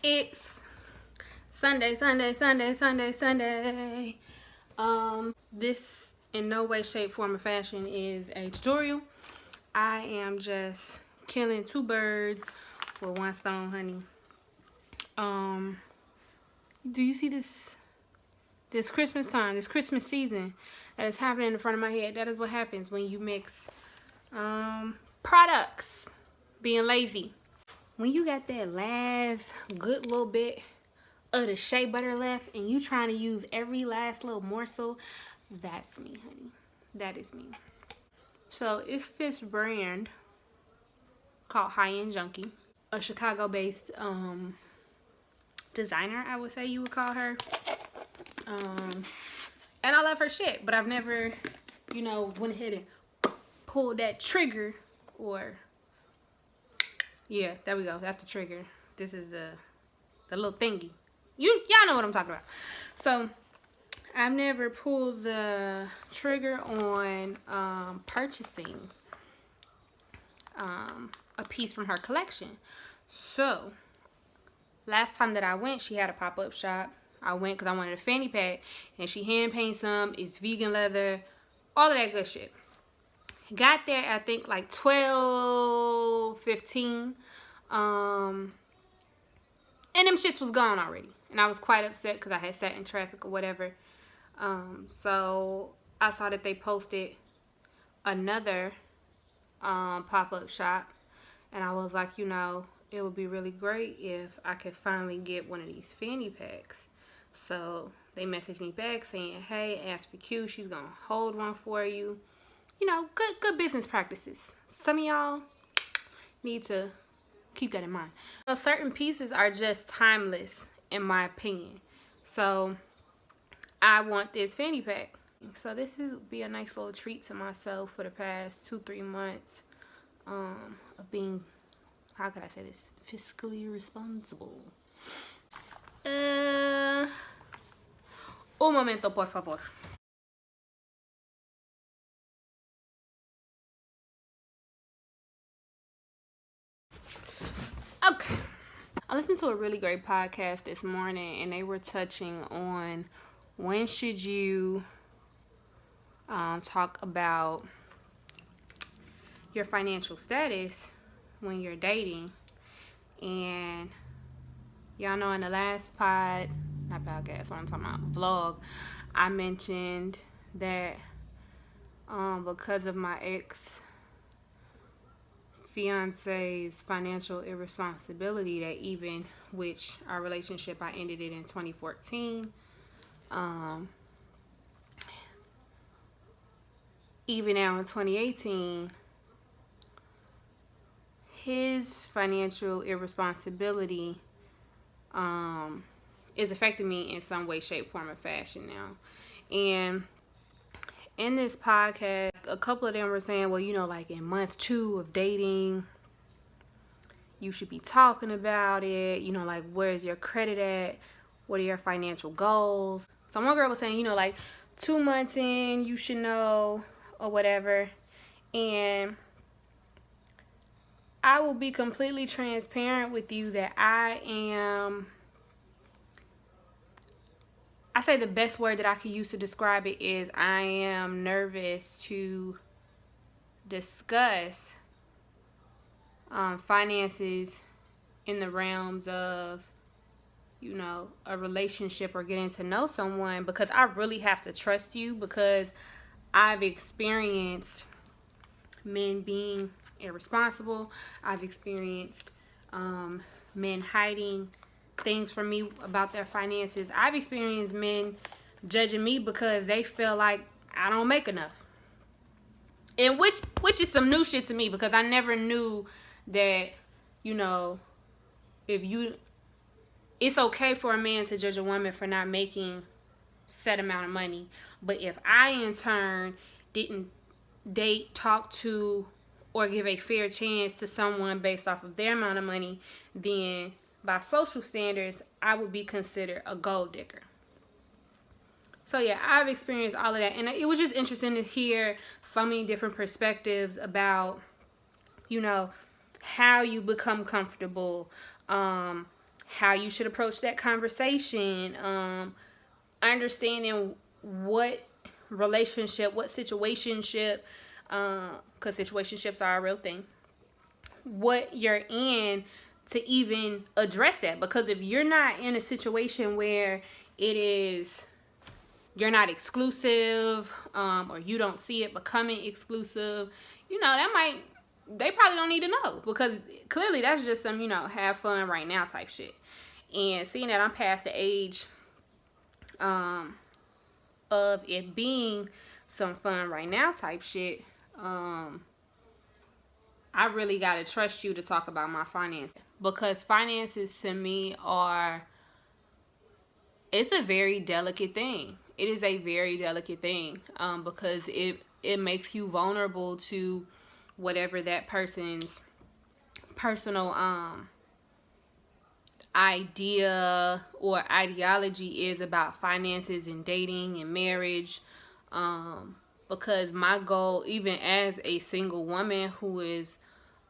It's Sunday. This in no way, shape, form, or fashion is a tutorial. I am just killing two birds with one stone, honey. Do you see this Christmas time, this Christmas season that is happening in front of my head? That is what happens when you mix products. Being lazy. When you got that last good little bit of the shea butter left and you trying to use every last little morsel, that's me, honey. That is me. So it's this brand called High End Junkie, a Chicago-based designer, I would say you would call her. And I love her shit, but I've never, went ahead and pulled that trigger. Or yeah, there we go. That's the trigger. This is the little thingy. Y'all know what I'm talking about. So I've never pulled the trigger on purchasing a piece from her collection. So last time that I went, she had a pop-up shop. I went because I wanted a fanny pack, and she hand painted some. It's vegan leather, all of that good shit. Got there, I think, like 12:15. And them shits was gone already. And I was quite upset because I had sat in traffic or whatever. So I saw that they posted another pop-up shop. And I was like, it would be really great if I could finally get one of these fanny packs. So they messaged me back saying, hey, ask for Q. She's going to hold one for you. Good business practices. Some of y'all need to keep that in mind. Certain pieces are just timeless, in my opinion. So I want this fanny pack. So this would be a nice little treat to myself for the past 2-3 months of being, how could I say this, fiscally responsible. Un momento, por favor. Okay. I listened to a really great podcast this morning, and they were touching on when should you talk about your financial status when you're dating. And y'all know in the last vlog, I mentioned that because of my ex-fiance's financial irresponsibility, that even which our relationship, I ended it in 2014, even now in 2018, his financial irresponsibility is affecting me in some way, shape, form, or fashion now. And in this podcast, a couple of them were saying, well, like in month 2 of dating, you should be talking about it. Like, where's your credit at? What are your financial goals? So one girl was saying, like 2 months in, you should know or whatever. And I will be completely transparent with you that I say the best word that I could use to describe it is I am nervous to discuss finances in the realms of, a relationship or getting to know someone, because I really have to trust you, because I've experienced men being irresponsible. I've experienced men hiding things from me about their finances. I've experienced men judging me because they feel like I don't make enough. And which is some new shit to me, because I never knew that, it's okay for a man to judge a woman for not making set amount of money. But if I in turn didn't date, talk to, or give a fair chance to someone based off of their amount of money, then by social standards, I would be considered a gold digger. So yeah, I've experienced all of that. And it was just interesting to hear so many different perspectives about, how you become comfortable, how how you should approach that conversation, understanding what relationship, what situationship, because situationships are a real thing, what you're in to even address that. Because if you're not in a situation where you're not exclusive, or you don't see it becoming exclusive, they probably don't need to know, because clearly that's just some, have fun right now type shit. And seeing that I'm past the age of it being some fun right now type shit, I really gotta trust you to talk about my finances, because finances to me it's a very delicate thing. It is a very delicate thing, because it makes you vulnerable to whatever that person's personal idea or ideology is about finances and dating and marriage. Because my goal, even as a single woman who is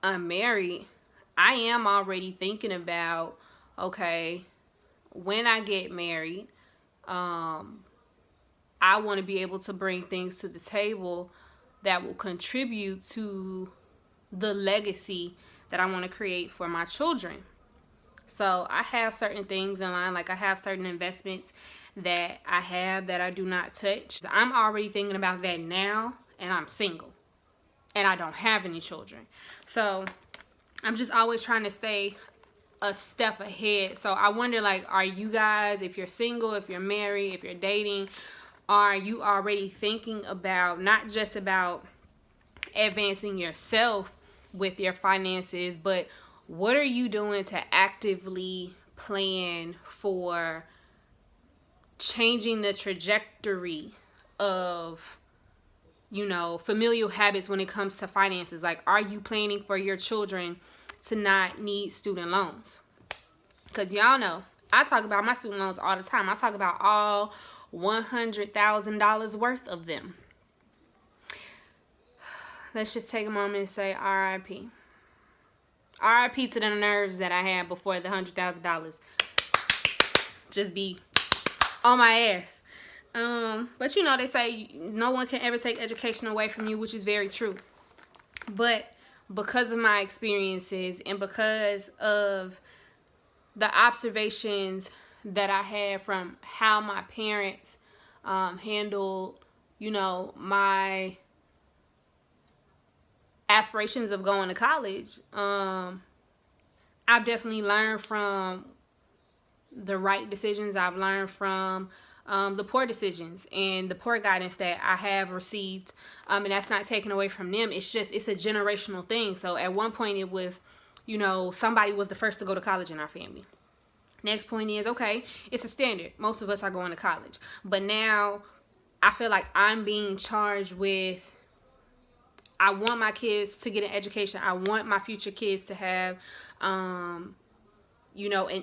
unmarried, I am already thinking about, okay, when I get married, I want to be able to bring things to the table that will contribute to the legacy that I want to create for my children. So I have certain things in line, like I have certain investments that I do not touch. I'm already thinking about that now, and I'm single, and I don't have any children. So I'm just always trying to stay a step ahead. So I wonder, like, are you guys, if you're single, if you're married, if you're dating, are you already thinking about, not just about advancing yourself with your finances, but what are you doing to actively plan for changing the trajectory of, familial habits when it comes to finances? Like, are you planning for your children to not need student loans? Because y'all know, I talk about my student loans all the time. I talk about all $100,000 worth of them. Let's just take a moment and say RIP. RIP to the nerves that I had before the $100,000 just be on my ass. But they say no one can ever take education away from you, which is very true. But because of my experiences and because of the observations that I had from how my parents handled, my aspirations of going to college, I've definitely learned from the right decisions. I've learned from the poor decisions and the poor guidance that I have received, and that's not taken away from them. It's a generational thing. So at one point it was, somebody was the first to go to college in our family. Next point is, okay, it's a standard. Most of us are going to college. But now I feel like I'm being charged with, I want my kids to get an education. I want my future kids to have, an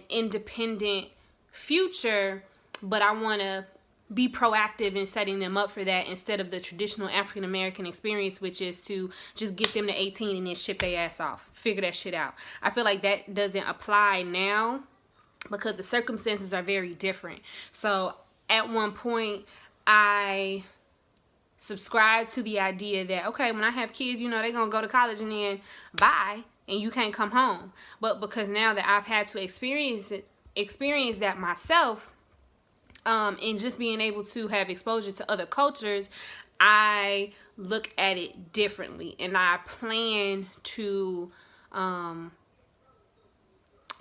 independent future, but I want to be proactive in setting them up for that instead of the traditional African American experience, which is to just get them to 18 and then ship their ass off. Figure that shit out. I feel like that doesn't apply now because the circumstances are very different. So at one point, I subscribed to the idea that, okay, when I have kids, they're going to go to college and then bye, and you can't come home. But because now that I've had to experience that myself, and just being able to have exposure to other cultures, I look at it differently, and I plan to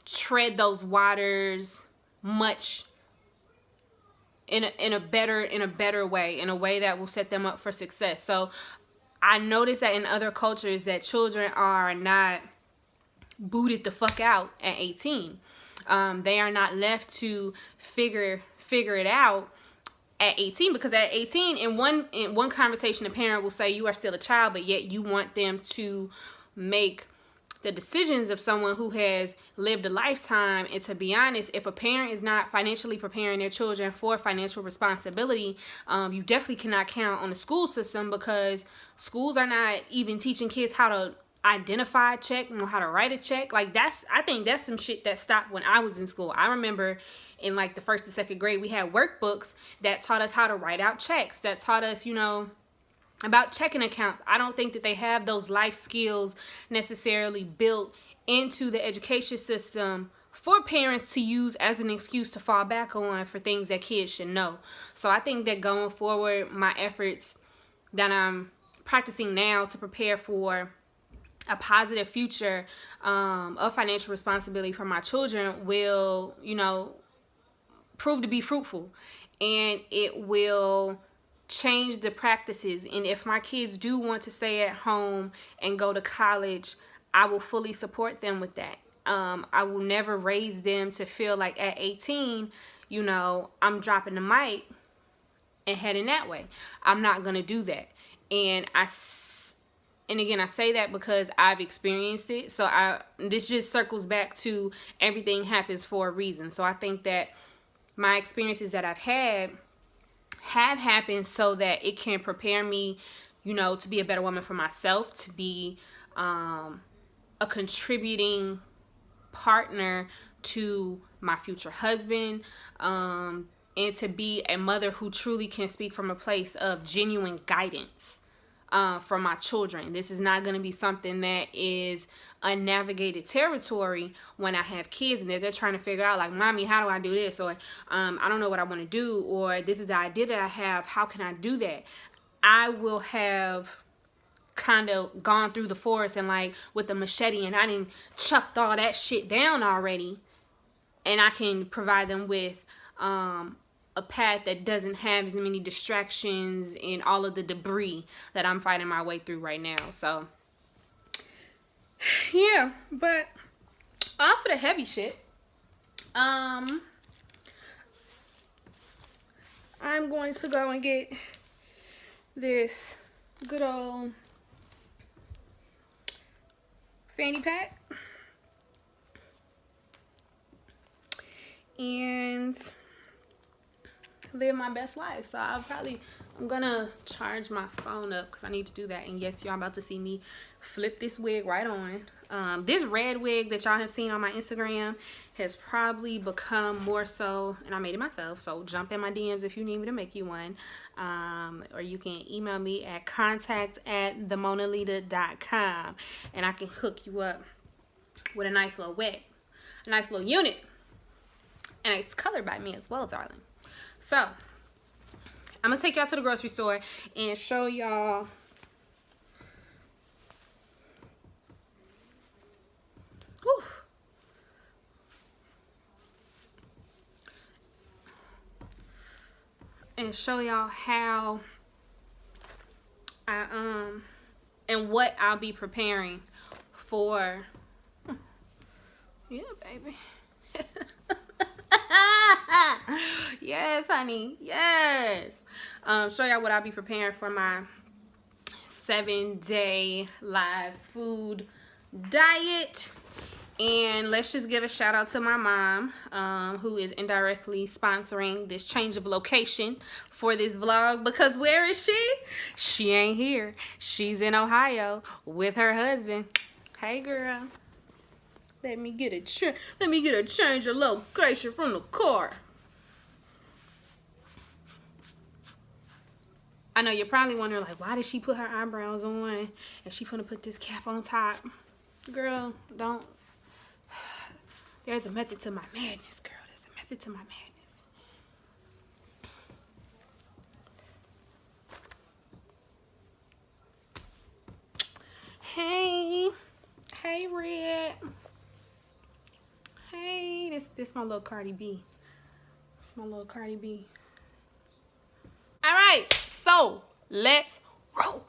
tread those waters much in a better way, in a way that will set them up for success. So I noticed that in other cultures that children are not booted the fuck out at 18. They are not left to figure it out at 18, because at 18, in one conversation, a parent will say you are still a child, but yet you want them to make the decisions of someone who has lived a lifetime. And to be honest, if a parent is not financially preparing their children for financial responsibility, you definitely cannot count on the school system, because schools are not even teaching kids how to identify a check, know how to write a check. Like, I think that's some shit that stopped when I was in school. I remember in like the 1st and 2nd grade, we had workbooks that taught us how to write out checks, that taught us, you know, about checking accounts. I don't think that they have those life skills necessarily built into the education system for parents to use as an excuse to fall back on for things that kids should know. So I think that going forward, my efforts that I'm practicing now to prepare for a positive future of financial responsibility for my children will, you know, prove to be fruitful, and it will change the practices. And if my kids do want to stay at home and go to college, I will fully support them with that. I will never raise them to feel like at 18, you know, I'm dropping the mic and heading that way. I'm not going to do that. And again, I say that because I've experienced it. So this just circles back to everything happens for a reason. So I think that my experiences that I've had have happened so that it can prepare me, you know, to be a better woman for myself, to be a contributing partner to my future husband, and to be a mother who truly can speak from a place of genuine guidance for my children. This is not going to be something that is unnavigated territory when I have kids and they're trying to figure out, like, mommy, how do I do this? Or I don't know what I want to do, or this is the idea that I have, how can I do that? I will have kind of gone through the forest and like with the machete, and I didn't chucked all that shit down already, and I can provide them with a path that doesn't have as many distractions and all of the debris that I'm fighting my way through right now. So yeah, but off of the heavy shit, I'm going to go and get this good old fanny pack and live my best life. So I'm gonna charge my phone up because I need to do that. And yes, y'all about to see me flip this wig right on. This red wig that y'all have seen on my Instagram has probably become more so, and I made it myself, so jump in my DMs if you need me to make you one, or you can email me at contact@themonalita.com and I can hook you up with a nice little wig, a nice little unit, and it's colored by me as well, darling. So I'm gonna take y'all to the grocery store and show y'all how I and what I'll be preparing for. Yeah, baby. Yes, honey. Yes. Show y'all what I'll be preparing for my 7-day live food diet. And let's just give a shout out to my mom, who is indirectly sponsoring this change of location for this vlog, because where is she? She ain't here. She's in Ohio with her husband. Hey, girl. Let me get a change of location from the car. I know you're probably wondering, like, why did she put her eyebrows on and she gonna put this cap on top? Girl, don't. There's a method to my madness, girl. There's a method to my madness. Hey. Hey, Red. Hey, this my little Cardi B. It's my little Cardi B. All right, so let's roll.